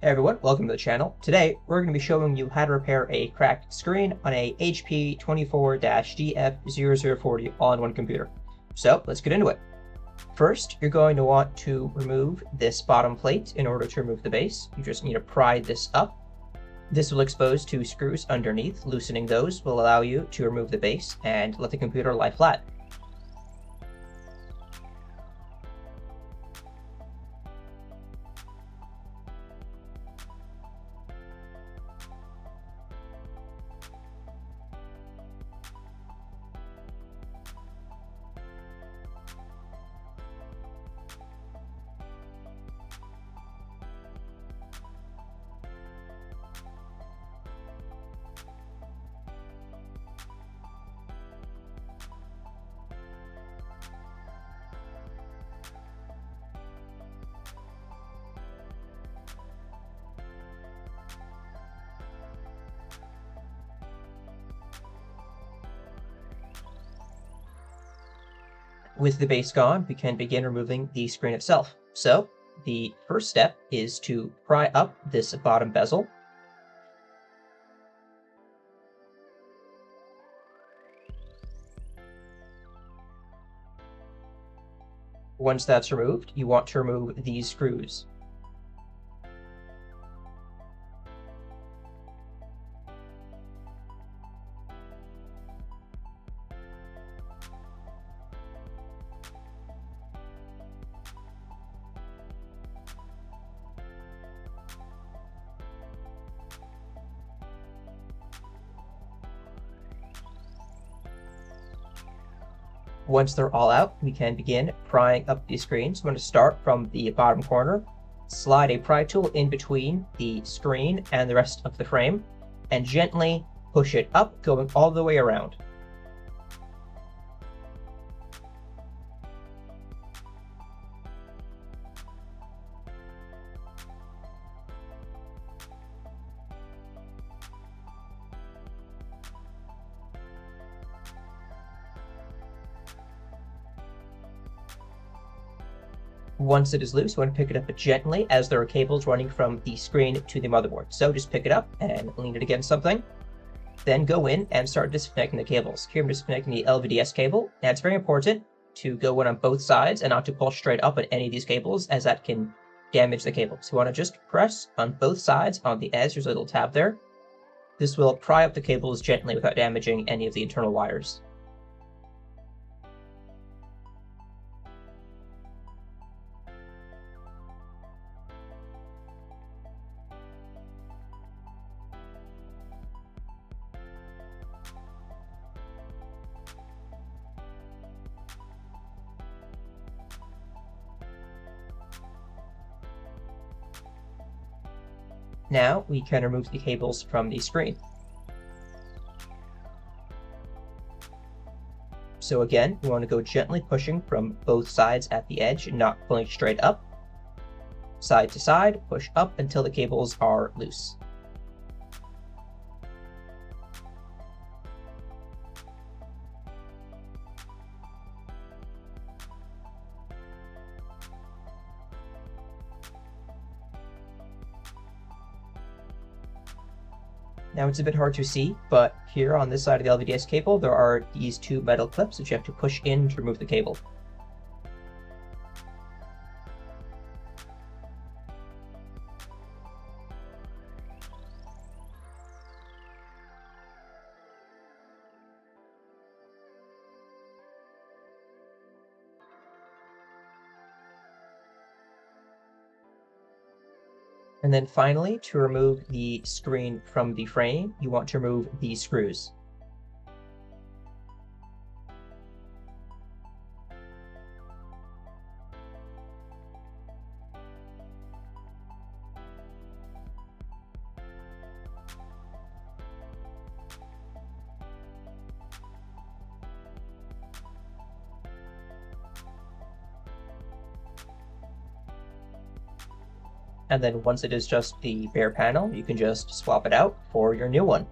Hey everyone, welcome to the channel. Today, we're going to be showing you how to repair a cracked screen on a HP 24-DF0040 all-in-one computer. So, let's get into it. First, you're going to want to remove this bottom plate in order to remove the base. You just need to pry this up. This will expose two screws underneath. Loosening those will allow you to remove the base and let the computer lie flat. With the base gone, we can begin removing the screen itself. So, the first step is to pry up this bottom bezel. Once that's removed, you want to remove these screws. Once they're all out, we can begin prying up the screen. So I'm going to start from the bottom corner, slide a pry tool in between the screen and the rest of the frame, and gently push it up, going all the way around. Once it is loose, you want to pick it up gently as there are cables running from the screen to the motherboard. So just pick it up and lean it against something. Then go in and start disconnecting the cables. Here I'm disconnecting the LVDS cable. Now it's very important to go in on both sides and not to pull straight up on any of these cables, as that can damage the cable. So you want to just press on both sides on the edge. There's a little tab there. This will pry up the cables gently without damaging any of the internal wires. Now we can remove the cables from the screen. So again, we want to go gently pushing from both sides at the edge, not pulling straight up. Side to side, push up until the cables are loose. Now it's a bit hard to see, but here on this side of the LVDS cable, there are these two metal clips that you have to push in to remove the cable. And then finally, to remove the screen from the frame, you want to remove these screws. And then once it is just the bare panel, you can just swap it out for your new one.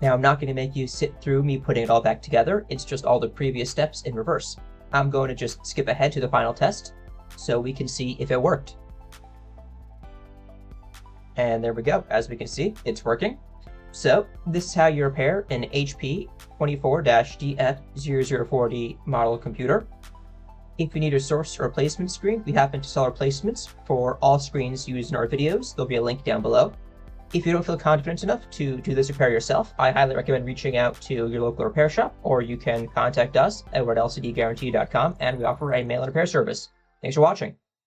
Now I'm not going to make you sit through me putting it all back together, it's just all the previous steps in reverse. I'm going to just skip ahead to the final test so we can see if it worked. And there we go. As we can see, it's working. So this is how you repair an HP 24-DF004D model computer. If you need a source or replacement screen, we happen to sell replacements for all screens used in our videos. There'll be a link down below. If you don't feel confident enough to do this repair yourself, I highly recommend reaching out to your local repair shop, or you can contact us at LCDguarantee.com, and we offer a mail and repair service. Thanks for watching.